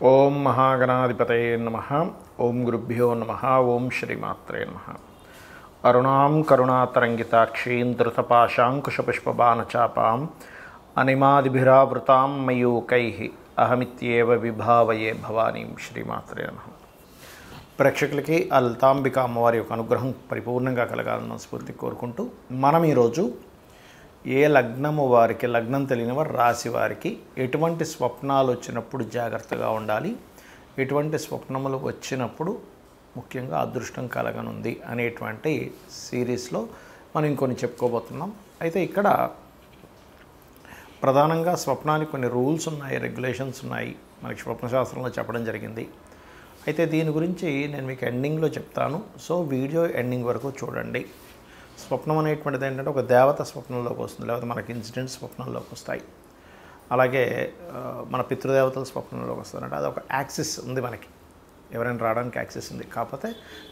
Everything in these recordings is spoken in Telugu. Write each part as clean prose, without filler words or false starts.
ఓం మహాగణాధిపతయే నమః. ఓం గురుభ్యో నమః. ఓం శ్రీమాత్రే నమః. అరుణాం కరుణాతరంగితాక్షీం ధృతపాశాంకుశపుష్పబాణచాపాం అనిమాదిభిరావృతాం మయూకైః అహమిత్యేవ విభావయే భవానీం. శ్రీమాత్రే నమః. ప్రేక్షకులకి ఆ లలితాంబిక అమ్మవారి యొక్క అనుగ్రహం పరిపూర్ణంగా కలగాలని మనస్ఫూర్తి కోరుకుంటూ మనం ఈరోజు ఏ లగ్నము వారికి, లగ్నం తెలియని వారు, రాశి వారికి ఎటువంటి స్వప్నాలు వచ్చినప్పుడు జాగ్రత్తగా ఉండాలి, ఎటువంటి స్వప్నములు వచ్చినప్పుడు ముఖ్యంగా అదృష్టం కలగనుంది అనేటువంటి సిరీస్లో మనం ఇంకొన్ని చెప్పుకోబోతున్నాం. అయితే ఇక్కడ ప్రధానంగా స్వప్నానికి కొన్ని రూల్స్ ఉన్నాయి, రెగ్యులేషన్స్ ఉన్నాయి, మనకి స్వప్నశాస్త్రంలో చెప్పడం జరిగింది. అయితే దీని గురించి నేను మీకు ఎండింగ్లో చెప్తాను. సో వీడియో ఎండింగ్ వరకు చూడండి. స్వప్నం అనేటువంటిది ఏంటంటే ఒక దేవత స్వప్నంలోకి వస్తుంది, లేకపోతే మనకి ఇన్సిడెంట్స్ స్వప్నంలోకి వస్తాయి. అలాగే మన పితృదేవతల స్వప్నంలోకి వస్తారంటే అది ఒక యాక్సిస్ ఉంది, మనకి ఎవరైనా రావడానికి యాక్సిస్ ఉంది. కాకపోతే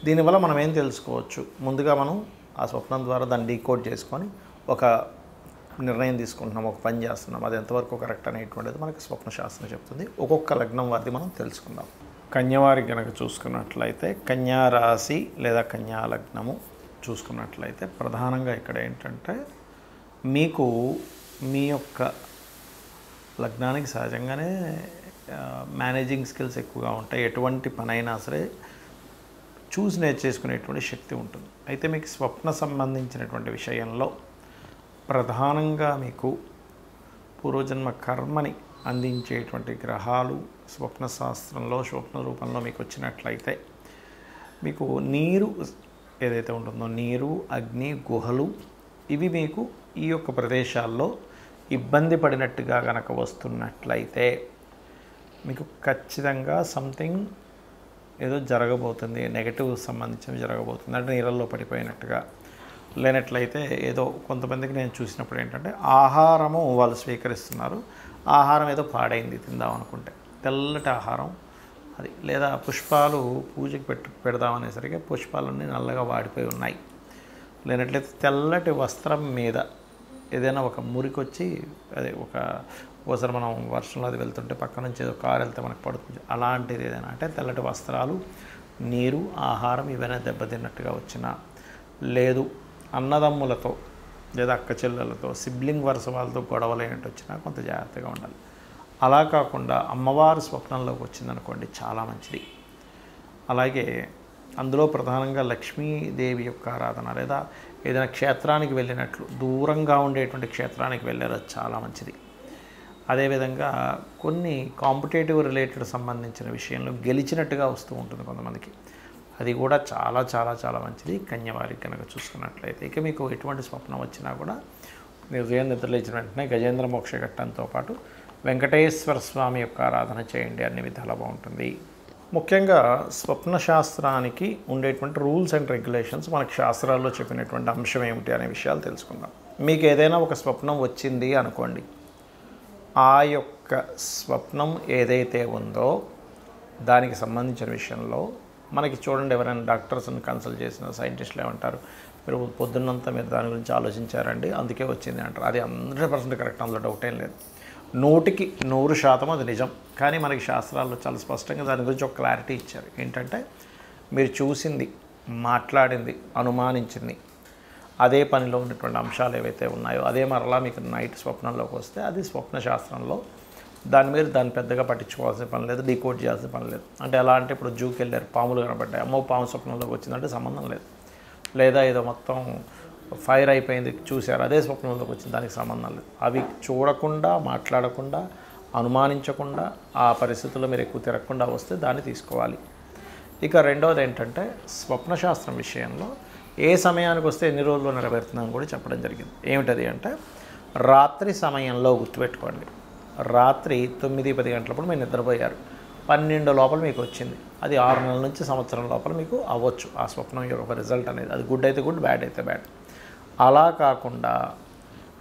దీనివల్ల మనం ఏం తెలుసుకోవచ్చు, ముందుగా మనం ఆ స్వప్నం ద్వారా దాన్ని డీకోడ్ చేసుకొని ఒక నిర్ణయం తీసుకుంటున్నాం, ఒక పని చేస్తున్నాం, అది ఎంతవరకు కరెక్ట్ అనేటువంటిది మనకి స్వప్నశాస్త్రం చెప్తుంది. ఒక్కొక్క లగ్నం వారిది మనం తెలుసుకుందాం. కన్యవారికి కనుక చూసుకున్నట్లయితే కన్యా రాశి లేదా కన్యా లగ్నము చూసుకున్నట్లయితే ప్రధానంగా ఇక్కడ ఏంటంటే మీకు మీ యొక్క లగ్నానికి సహజంగానే మేనేజింగ్ స్కిల్స్ ఎక్కువగా ఉంటాయి. ఎటువంటి పనైనా సరే చూసి నేర్చేసుకునేటువంటి శక్తి ఉంటుంది. అయితే మీకు స్వప్న సంబంధించినటువంటి విషయంలో ప్రధానంగా మీకు పూర్వజన్మ కర్మని అందించేటువంటి గ్రహాలు స్వప్న శాస్త్రంలో స్వప్న రూపంలో మీకు వచ్చినట్లయితే మీకు నీరు ఏదైతే ఉంటుందో, నీరు, అగ్ని, గుహలు, ఇవి మీకు ఈ యొక్క ప్రదేశాల్లో ఇబ్బంది పడినట్టుగా కనుక వస్తున్నట్లయితే మీకు ఖచ్చితంగా సంథింగ్ ఏదో జరగబోతుంది, నెగటివ్ సంబంధించినవి జరగబోతుంది. అంటే నీళ్ళల్లో పడిపోయినట్టుగా లేనట్లయితే ఏదో కొంతమందికి నేను చూసినప్పుడు ఏంటంటే ఆహారము వాళ్ళు స్వీకరిస్తున్నారు, ఆహారం ఏదో పాడైంది తిందాం అనుకుంటే, తెల్లటి ఆహారం అది, లేదా పుష్పాలు పూజకి పెడదామనేసరికి పుష్పాలన్నీ నల్లగా వాడిపోయి ఉన్నాయి. లేనట్లయితే తెల్లటి వస్త్రం మీద ఏదైనా ఒక మురికొచ్చి, అదే ఒకసారి మనం వర్షంలో అది వెళ్తుంటే పక్క నుంచి ఏదో కారు వెళ్తే మనకు పడుతుంది, అలాంటిది ఏదైనా అంటే తెల్లటి వస్త్రాలు, నీరు, ఆహారం ఇవైనా దెబ్బతిన్నట్టుగా వచ్చినా, లేదు అన్నదమ్ములతో లేదా అక్క చెల్లెలతో సిబ్లింగ్ వరుస వాళ్ళతో గొడవలైనట్టు వచ్చినా కొంత జాగ్రత్తగా ఉండాలి. అలా కాకుండా అమ్మవారు స్వప్నంలోకి వచ్చిందనుకోండి చాలా మంచిది. అలాగే అందులో ప్రధానంగా లక్ష్మీదేవి యొక్క ఆరాధన, లేదా ఏదైనా క్షేత్రానికి వెళ్ళినట్లు దూరంగా ఉండేటువంటి క్షేత్రానికి వెళ్ళారు, చాలా మంచిది. అదేవిధంగా కొన్ని కాంపిటేటివ్ రిలేటెడ్ సంబంధించిన విషయంలో గెలిచినట్టుగా వస్తూ ఉంటుంది కొంతమందికి, అది కూడా చాలా చాలా చాలా మంచిది కన్యవారికి కనుక చూసుకున్నట్లయితే. ఇక మీకు ఎటువంటి స్వప్నం వచ్చినా కూడా మీరు ఉదయం నిద్రలేచిన వెంటనే గజేంద్ర మోక్ష ఘట్టంతో పాటు వెంకటేశ్వర స్వామి యొక్క ఆరాధన చేయండి, అన్ని విధాలా బాగుంటుంది. ముఖ్యంగా స్వప్న శాస్త్రానికి ఉండేటువంటి రూల్స్ అండ్ రెగ్యులేషన్స్, మనకి శాస్త్రాల్లో చెప్పినటువంటి అంశం ఏమిటి అనే విషయాలు తెలుసుకుందాం. మీకు ఏదైనా ఒక స్వప్నం వచ్చింది అనుకోండి, ఆ యొక్క స్వప్నం ఏదైతే ఉందో దానికి సంబంధించిన విషయంలో మనకి చూడండి, ఎవరైనా డాక్టర్స్ని కన్సల్ట్ చేసిన సైంటిస్టులు ఏమంటారు, మీరు పొద్దున్నంతా మీరు దాని గురించి ఆలోచించారండి అందుకే వచ్చింది అంటారు. అది 100% కరెక్ట్, అందులో డౌట్ ఏం లేదు, 100% అది నిజం. కానీ మనకి శాస్త్రాల్లో చాలా స్పష్టంగా దాని గురించి ఒక క్లారిటీ ఇచ్చారు. ఏంటంటే మీరు చూసింది, మాట్లాడింది, అనుమానించింది, అదే పనిలో ఉన్నటువంటి అంశాలు ఏవైతే ఉన్నాయో అదే మరలా మీకు నైట్ స్వప్నంలోకి వస్తే అది స్వప్న శాస్త్రంలో దాన్ని పెద్దగా పట్టించుకోవాల్సిన పని లేదు, డీకోడ్ చేయాల్సిన పని లేదు. అంటే ఎలా అంటే ఇప్పుడు జూకి వెళ్ళారు, పాములు కనబడ్డాయి, అమ్మో పాము స్వప్నంలోకి వచ్చిందంటే సంబంధం లేదు. లేదా ఏదో మొత్తం ఫైర్ అయిపోయింది చూశారు, అదే స్వప్నంలోకి వచ్చింది, దానికి సంబంధం లేదు. అవి చూడకుండా, మాట్లాడకుండా, అనుమానించకుండా, ఆ పరిస్థితుల్లో మీరు ఎక్కువ తిరగకుండా వస్తే దాన్ని తీసుకోవాలి. ఇక రెండవది ఏంటంటే స్వప్నశాస్త్రం విషయంలో ఏ సమయానికి వస్తే ఎన్ని రోజుల్లో నెరవేరుతుందని కూడా చెప్పడం జరిగింది. ఏమిటది అంటే రాత్రి సమయంలో గుర్తుపెట్టుకోండి, రాత్రి 9-10 గంటలప్పుడు మీరు నిద్రపోయారు, 12 లోపల మీకు వచ్చింది, అది 6 నెలల నుంచి సంవత్సరం లోపల మీకు అవ్వచ్చు ఆ స్వప్నం యొక్క రిజల్ట్ అనేది. అది గుడ్ అయితే గుడ్, బ్యాడ్ అయితే బ్యాడ్. అలా కాకుండా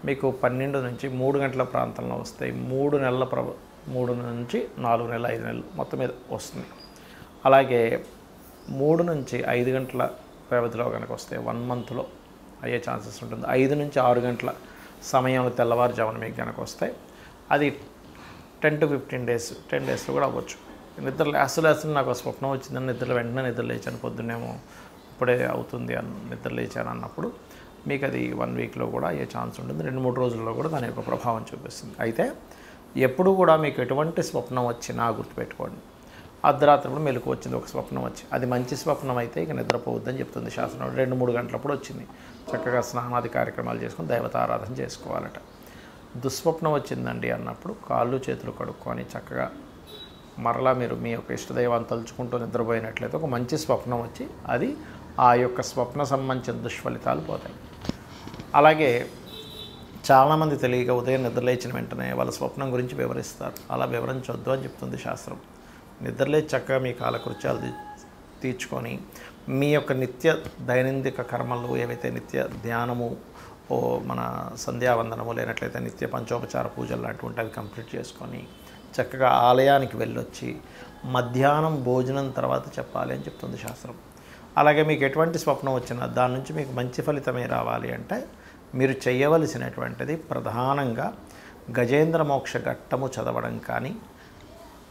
మీకు 12 నుంచి 3 గంటల ప్రాంతంలో వస్తాయి, 3 నుంచి 4 నెలలు, 5 నెలలు మొత్తం మీద వస్తుంది. అలాగే 3 నుంచి 5 గంటల వ్యవధిలో కనుక వస్తే 1 మంత్లో అయ్యే ఛాన్సెస్ ఉంటుంది. 5 నుంచి 6 గంటల సమయంలో తెల్లవారుజామున మీకు కనుక వస్తే అది 10 to 15 days 10 daysలో కూడా అవ్వచ్చు. నిద్ర లేస్తూ నాకు ఆ స్వప్నం వచ్చిందని వెంటనే నిద్ర లేచాను, పొద్దున్నేమో ఇప్పుడే అవుతుంది అని నిద్ర లేచాను అన్నప్పుడు మీకు అది 1 వీక్లో కూడా అయ్యే ఛాన్స్ ఉంటుంది, 2-3 రోజుల్లో కూడా దాని యొక్క ప్రభావం చూపిస్తుంది. అయితే ఎప్పుడు కూడా మీకు ఎటువంటి స్వప్నం వచ్చినా గుర్తుపెట్టుకోండి, అర్ధరాత్రి కూడా మెలకు వచ్చింది ఒక స్వప్నం వచ్చి, అది మంచి స్వప్నం అయితే ఇక నిద్రపోవద్దని చెప్తుంది శాస్త్రం. 2-3 గంటలప్పుడు వచ్చింది, చక్కగా స్నానాది కార్యక్రమాలు చేసుకొని దైవతారాధన చేసుకోవాలట. దుస్వప్నం వచ్చిందండి అన్నప్పుడు కాళ్ళు చేతులు కడుక్కొని చక్కగా మరలా మీరు మీ యొక్క ఇష్టదైవాన్ని తలుచుకుంటూ నిద్రపోయినట్లయితే ఒక మంచి స్వప్నం వచ్చి అది ఆ యొక్క స్వప్న సంబంధించిన దుష్ఫలితాలు పోతాయి. అలాగే చాలామంది తెలియక ఉదయం నిద్రలేచిన వెంటనే వాళ్ళ స్వప్నం గురించి వివరిస్తారు. అలా వివరించొద్దు అని చెప్తుంది శాస్త్రం. నిద్రలేచి చక్కగా మీ కాలకృత్యాలు తీర్చుకొని మీ యొక్క నిత్య దైనందిక కర్మలు ఏవైతే నిత్య ధ్యానము మన సంధ్యావందనము లేనట్లయితే నిత్య పంచోపచార పూజలు లాంటివి ఉంటే అవి కంప్లీట్ చేసుకొని చక్కగా ఆలయానికి వెళ్ళొచ్చి మధ్యాహ్నం భోజనం తర్వాత చెప్పాలి అని చెప్తుంది శాస్త్రం. అలాగే మీకు ఎటువంటి స్వప్నం వచ్చినా దాని నుంచి మీకు మంచి ఫలితమే రావాలి అంటే మీరు చేయవలసినటువంటిది ప్రధానంగా గజేంద్ర మోక్ష ఘట్టము చదవడం కానీ,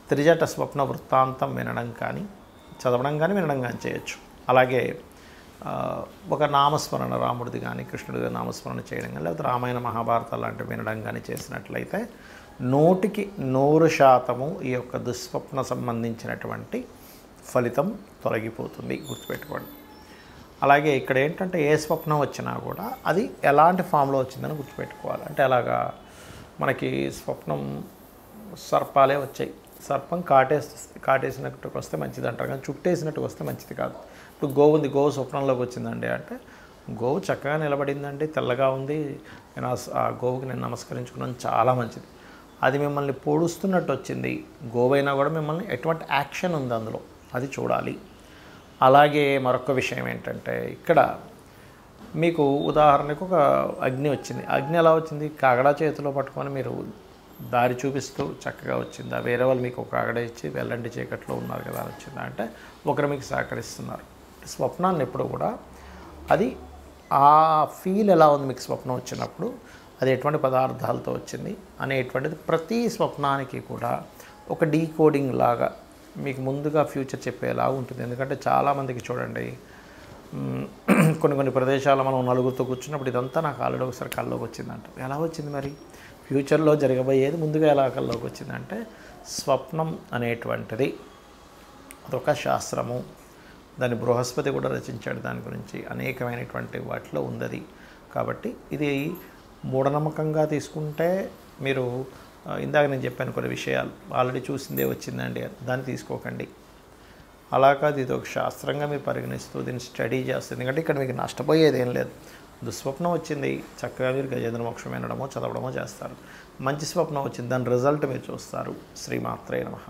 త్రిజట స్వప్న వృత్తాంతం వినడం కానీ, చదవడం కానీ వినడం కానీ చేయొచ్చు. అలాగే ఒక నామస్మరణ రాముడిది కానీ కృష్ణుడిది నామస్మరణ చేయడం కానీ లేకపోతే రామాయణ మహాభారత లాంటివి వినడం కానీ చేసినట్లయితే 100% ఈ యొక్క దుస్వప్న సంబంధించినటువంటి ఫలితం తొలగిపోతుంది, గుర్తుపెట్టుకోండి. అలాగే ఇక్కడ ఏంటంటే ఏ స్వప్నం వచ్చినా కూడా అది ఎలాంటి ఫామ్లో వచ్చిందని గుర్తుపెట్టుకోవాలి. అంటే అలాగా మనకి స్వప్నం సర్పాలే వచ్చాయి, సర్పం కాటేసినట్టుకు వస్తే మంచిది అంటారు కానీ చుట్టేసినట్టుకు వస్తే మంచిది కాదు. ఇప్పుడు గోవు ఉంది, గోవు స్వప్నంలోకి వచ్చిందండి అంటే గోవు చక్కగా నిలబడిందండి, తెల్లగా ఉంది, నేను ఆ గోవుకి నేను నమస్కరించుకున్నాను, చాలా మంచిది. అది మిమ్మల్ని పొడుస్తున్నట్టు వచ్చింది, గోవైనా కూడా మిమ్మల్ని ఎటువంటి యాక్షన్ ఉంది అందులో అది చూడాలి. అలాగే మరొక విషయం ఏంటంటే ఇక్కడ మీకు ఉదాహరణకు ఒక అగ్ని వచ్చింది, అగ్ని ఎలా వచ్చింది, కాగడా చేతిలో పట్టుకొని మీరు దారి చూపిస్తూ చక్కగా వచ్చిందా, వేరే వాళ్ళు మీకు ఒక కాగడ ఇచ్చి వెళ్ళండి చీకట్లో ఉన్నారు కదా అని వచ్చిందా అంటే ఒకరు మీకు సహకరిస్తున్నారు. స్వప్నాన్ని ఎప్పుడు కూడా అది ఆ ఫీల్ ఎలా ఉంది మీకు స్వప్నం వచ్చినప్పుడు, అది ఎటువంటి పదార్థాలతో వచ్చింది అనేటువంటిది ప్రతి స్వప్నానికి కూడా ఒక డీకోడింగ్ లాగా మీకు ముందుగా ఫ్యూచర్ చెప్పేలా ఉంటుంది. ఎందుకంటే చాలామందికి చూడండి కొన్ని ప్రదేశాల్లో మనం నలుగురితో కూర్చున్నప్పుడు ఇదంతా నాకు ఆల్రెడీ ఒకసారి కల్లోకి వచ్చిందంట. ఎలా వచ్చింది మరి, ఫ్యూచర్లో జరగబోయేది ముందుగా ఎలా కల్లోకి వచ్చిందంటే స్వప్నం అనేటువంటిది అదొక శాస్త్రము, దాన్ని బృహస్పతి కూడా రచించాడు, దాని గురించి అనేకమైనటువంటి వాటిలో ఉంది. కాబట్టి ఇది మూఢనమ్మకంగా తీసుకుంటే మీరు ఇందాక నేను చెప్పాను కొన్ని విషయాలు ఆల్రెడీ చూసిందే వచ్చిందండి దాన్ని తీసుకోకండి. అలా కాదు, ఇది ఒక శాస్త్రంగా మీరు పరిగణిస్తూ దీన్ని స్టడీ చేస్తుంది. ఎందుకంటే ఇక్కడ మీకు నష్టపోయేది ఏం లేదు. దుస్వప్నం వచ్చింది, చక్కగా మీరు గజేంద్ర మోక్షం వినడమో చదవడమో చేస్తారు. మంచి స్వప్నం వచ్చింది, దాని రిజల్ట్ మీరు చూస్తారు. శ్రీమాత్రే నమః.